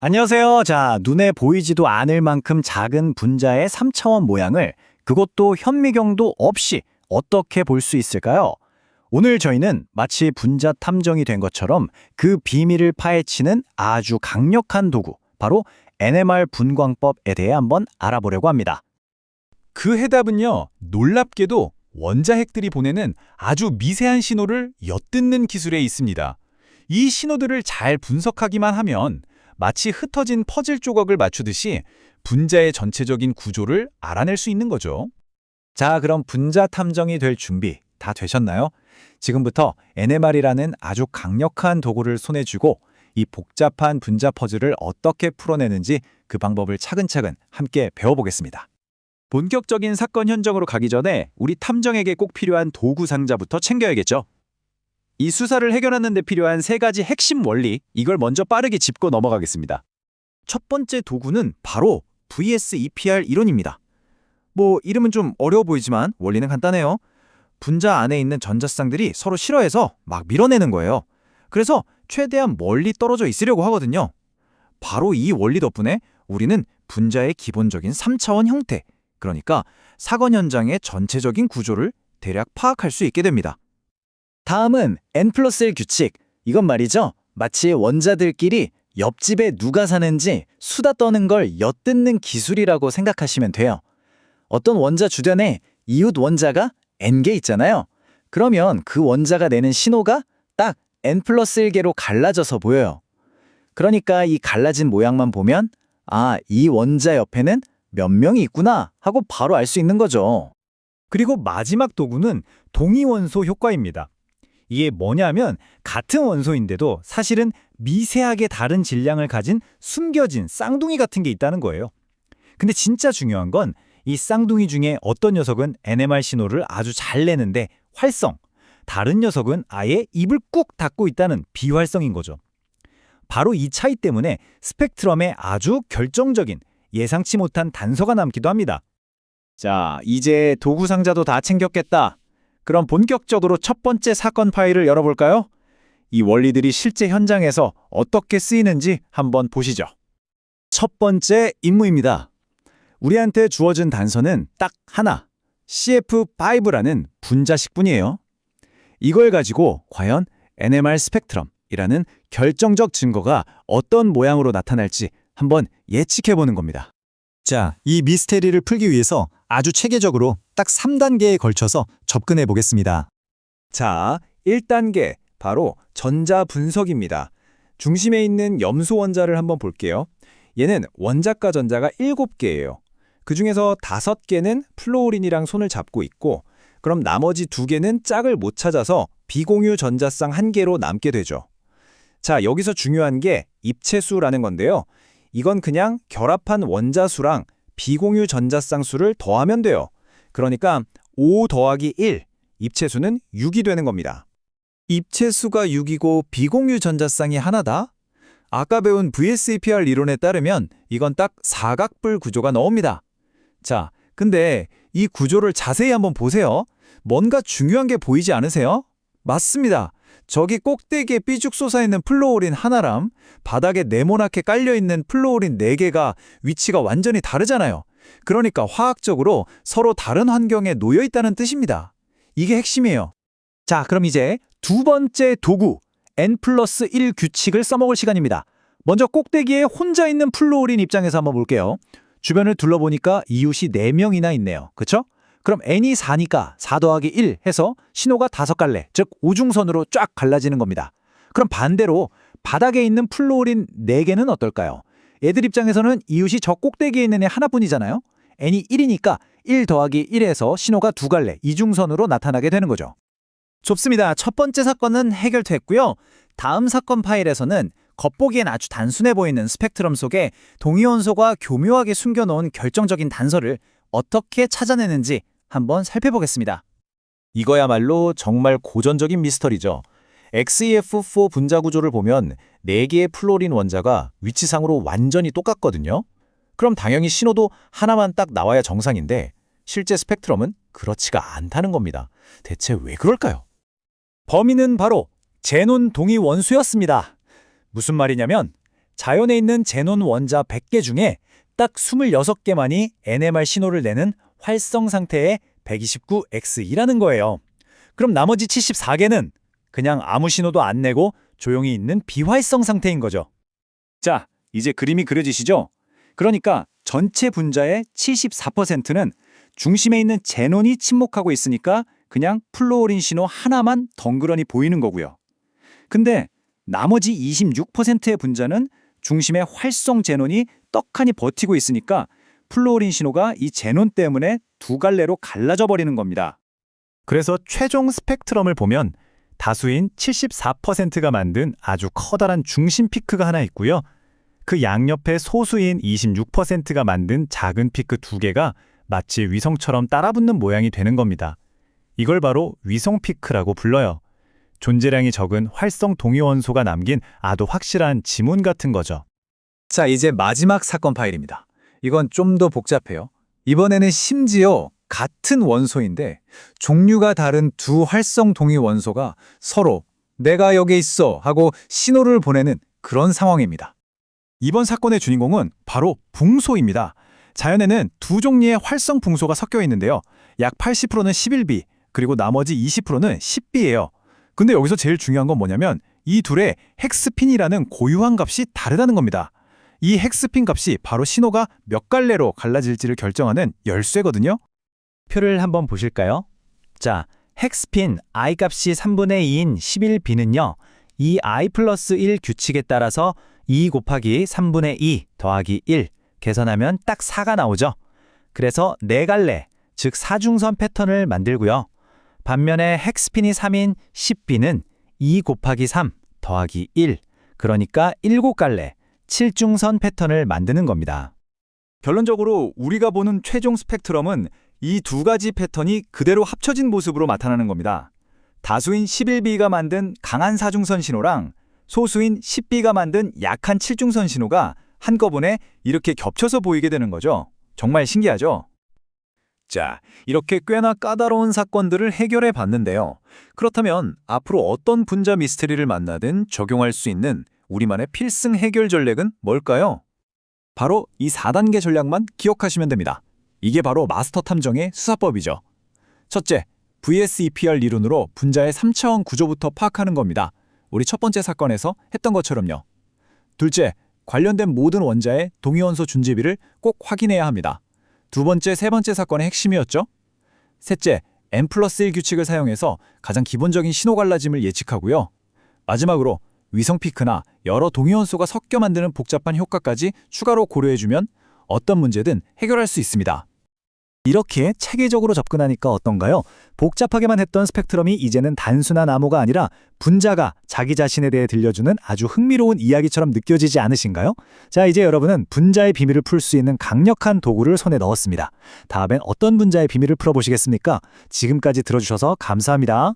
안녕하세요. 자, 눈에 보이지도 않을 만큼 작은 분자의 3차원 모양을 그것도 현미경도 없이 어떻게 볼 수 있을까요? 오늘 저희는 마치 분자 탐정이 된 것처럼 그 비밀을 파헤치는 아주 강력한 도구, 바로 NMR 분광법에 대해 한번 알아보려고 합니다. 그 해답은요, 놀랍게도 원자핵들이 보내는 아주 미세한 신호를 엿듣는 기술에 있습니다. 이 신호들을 잘 분석하기만 하면 마치 흩어진 퍼즐 조각을 맞추듯이 분자의 전체적인 구조를 알아낼 수 있는 거죠. 자, 그럼 분자 탐정이 될 준비 다 되셨나요? 지금부터 NMR이라는 아주 강력한 도구를 손에 쥐고 이 복잡한 분자 퍼즐을 어떻게 풀어내는지 그 방법을 차근차근 함께 배워보겠습니다. 본격적인 사건 현장으로 가기 전에 우리 탐정에게 꼭 필요한 도구 상자부터 챙겨야겠죠. 이 수사를 해결하는 데 필요한 세 가지 핵심 원리, 이걸 먼저 빠르게 짚고 넘어가겠습니다. 첫 번째 도구는 바로 VS-EPR 이론입니다. 이름은 좀 어려워 보이지만 원리는 간단해요. 분자 안에 있는 전자쌍들이 서로 싫어해서 막 밀어내는 거예요. 그래서 최대한 멀리 떨어져 있으려고 하거든요. 바로 이 원리 덕분에 우리는 분자의 기본적인 3차원 형태, 그러니까 사건 현장의 전체적인 구조를 대략 파악할 수 있게 됩니다. 다음은 N+1 규칙. 이건 말이죠. 마치 원자들끼리 옆집에 누가 사는지 수다 떠는 걸 엿듣는 기술이라고 생각하시면 돼요. 어떤 원자 주변에 이웃 원자가 N개 있잖아요. 그러면 그 원자가 내는 신호가 딱 N+1개로 갈라져서 보여요. 그러니까 이 갈라진 모양만 보면 이 원자 옆에는 몇 명이 있구나 하고 바로 알 수 있는 거죠. 그리고 마지막 도구는 동위원소 효과입니다. 이게 뭐냐면 같은 원소인데도 사실은 미세하게 다른 질량을 가진 숨겨진 쌍둥이 같은 게 있다는 거예요. 근데 진짜 중요한 건 이 쌍둥이 중에 어떤 녀석은 NMR 신호를 아주 잘 내는데 활성, 다른 녀석은 아예 입을 꾹 닫고 있다는 비활성인 거죠. 바로 이 차이 때문에 스펙트럼에 아주 결정적인 예상치 못한 단서가 남기도 합니다. 자, 이제 도구 상자도 다 챙겼겠다. 그럼 본격적으로 첫 번째 사건 파일을 열어볼까요? 이 원리들이 실제 현장에서 어떻게 쓰이는지 한번 보시죠. 첫 번째 임무입니다. 우리한테 주어진 단서는 딱 하나, CF5라는 분자식분이에요. 이걸 가지고 과연 NMR 스펙트럼이라는 결정적 증거가 어떤 모양으로 나타날지 한번 예측해보는 겁니다. 자, 이 미스테리를 풀기 위해서 아주 체계적으로 딱 3단계에 걸쳐서 접근해 보겠습니다. 자, 1단계, 바로 전자 분석입니다. 중심에 있는 염소 원자를 한번 볼게요. 얘는 원자가 전자가 7개예요. 그 중에서 5개는 플로우린이랑 손을 잡고 있고, 그럼 나머지 2개는 짝을 못 찾아서 비공유 전자쌍 1개로 남게 되죠. 자, 여기서 중요한 게 입체수라는 건데요. 이건 그냥 결합한 원자 수랑 비공유 전자쌍 수를 더하면 돼요. 그러니까 5 더하기 1, 입체수는 6이 되는 겁니다. 입체수가 6이고 비공유 전자쌍이 하나다? 아까 배운 VS-EPR 이론에 따르면 이건 딱 사각뿔 구조가 나옵니다. 자, 근데 이 구조를 자세히 한번 보세요. 뭔가 중요한 게 보이지 않으세요? 맞습니다. 저기 꼭대기에 삐죽 솟아있는 플로우린 하나랑 바닥에 네모나게 깔려있는 플로우린 4개가 위치가 완전히 다르잖아요. 그러니까 화학적으로 서로 다른 환경에 놓여 있다는 뜻입니다. 이게 핵심이에요. 자, 그럼 이제 두 번째 도구, N+1 규칙을 써먹을 시간입니다. 먼저 꼭대기에 혼자 있는 플로우린 입장에서 한번 볼게요. 주변을 둘러보니까 이웃이 4명이나 있네요. 그쵸? 그럼 N이 4니까 4 더하기 1 해서 신호가 5갈래, 즉 오중선으로 쫙 갈라지는 겁니다. 그럼 반대로 바닥에 있는 플로우린 4개는 어떨까요? 애들 입장에서는 이웃이 저 꼭대기에 있는 애 하나뿐이잖아요. N이 1이니까 1 더하기 1에서 신호가 2갈래, 이중선으로 나타나게 되는 거죠. 좋습니다. 첫 번째 사건은 해결됐고요. 다음 사건 파일에서는 겉보기엔 아주 단순해 보이는 스펙트럼 속에 동위원소가 교묘하게 숨겨놓은 결정적인 단서를 어떻게 찾아내는지 한번 살펴보겠습니다. 이거야말로 정말 고전적인 미스터리죠. XEF4 분자 구조를 보면 4개의 플로린 원자가 위치상으로 완전히 똑같거든요. 그럼 당연히 신호도 하나만 딱 나와야 정상인데 실제 스펙트럼은 그렇지가 않다는 겁니다. 대체 왜 그럴까요? 범인은 바로 제논 동위 원소였습니다. 무슨 말이냐면 자연에 있는 제논 원자 100개 중에 딱 26개만이 NMR 신호를 내는 활성 상태의 129X2라는 거예요. 그럼 나머지 74개는 그냥 아무 신호도 안 내고 조용히 있는 비활성 상태인 거죠. 자, 이제 그림이 그려지시죠? 그러니까 전체 분자의 74%는 중심에 있는 제논이 침묵하고 있으니까 그냥 플루오린 신호 하나만 덩그러니 보이는 거고요. 근데 나머지 26%의 분자는 중심의 활성 제논이 떡하니 버티고 있으니까 플루오린 신호가 이 제논 때문에 두 갈래로 갈라져 버리는 겁니다. 그래서 최종 스펙트럼을 보면 다수인 74%가 만든 아주 커다란 중심 피크가 하나 있고요. 그 양옆에 소수인 26%가 만든 작은 피크 두 개가 마치 위성처럼 따라붙는 모양이 되는 겁니다. 이걸 바로 위성 피크라고 불러요. 존재량이 적은 활성 동위원소가 남긴 아주 확실한 지문 같은 거죠. 자, 이제 마지막 사건 파일입니다. 이건 좀 더 복잡해요. 이번에는 심지어 같은 원소인데 종류가 다른 두 활성 동위 원소가 서로 내가 여기 있어 하고 신호를 보내는 그런 상황입니다. 이번 사건의 주인공은 바로 붕소입니다. 자연에는 두 종류의 활성 붕소가 섞여 있는데요. 약 80%는 11B, 그리고 나머지 20%는 10B예요. 근데 여기서 제일 중요한 건 뭐냐면 이 둘의 헥스핀이라는 고유한 값이 다르다는 겁니다. 이 헥스핀 값이 바로 신호가 몇 갈래로 갈라질지를 결정하는 열쇠거든요. 표를 한번 보실까요? 자, 헥스핀 I 값이 3분의 2인 11B는요. 이 I 플러스 1 규칙에 따라서 2 곱하기 3분의 2 더하기 1 계산하면 딱 4가 나오죠. 그래서 4갈래, 즉 4중선 패턴을 만들고요. 반면에 헥스핀이 3인 10B는 2 곱하기 3 더하기 1, 그러니까 7갈래, 7중선 패턴을 만드는 겁니다. 결론적으로 우리가 보는 최종 스펙트럼은 이 두 가지 패턴이 그대로 합쳐진 모습으로 나타나는 겁니다. 다수인 11B가 만든 강한 4중선 신호랑 소수인 10B가 만든 약한 7중선 신호가 한꺼번에 이렇게 겹쳐서 보이게 되는 거죠. 정말 신기하죠? 자, 이렇게 꽤나 까다로운 사건들을 해결해 봤는데요. 그렇다면 앞으로 어떤 분자 미스테리를 만나든 적용할 수 있는 우리만의 필승 해결 전략은 뭘까요? 바로 이 4단계 전략만 기억하시면 됩니다. 이게 바로 마스터 탐정의 수사법이죠. 첫째, VSEPR 이론으로 분자의 3차원 구조부터 파악하는 겁니다. 우리 첫 번째 사건에서 했던 것처럼요. 둘째, 관련된 모든 원자의 동위원소 준재비를 꼭 확인해야 합니다. 두 번째, 세 번째 사건의 핵심이었죠. 셋째, N+1 규칙을 사용해서 가장 기본적인 신호 갈라짐을 예측하고요. 마지막으로 위성 피크나 여러 동위원소가 섞여 만드는 복잡한 효과까지 추가로 고려해주면 어떤 문제든 해결할 수 있습니다. 이렇게 체계적으로 접근하니까 어떤가요? 복잡하게만 했던 스펙트럼이 이제는 단순한 암호가 아니라 분자가 자기 자신에 대해 들려주는 아주 흥미로운 이야기처럼 느껴지지 않으신가요? 자, 이제 여러분은 분자의 비밀을 풀 수 있는 강력한 도구를 손에 넣었습니다. 다음엔 어떤 분자의 비밀을 풀어보시겠습니까? 지금까지 들어주셔서 감사합니다.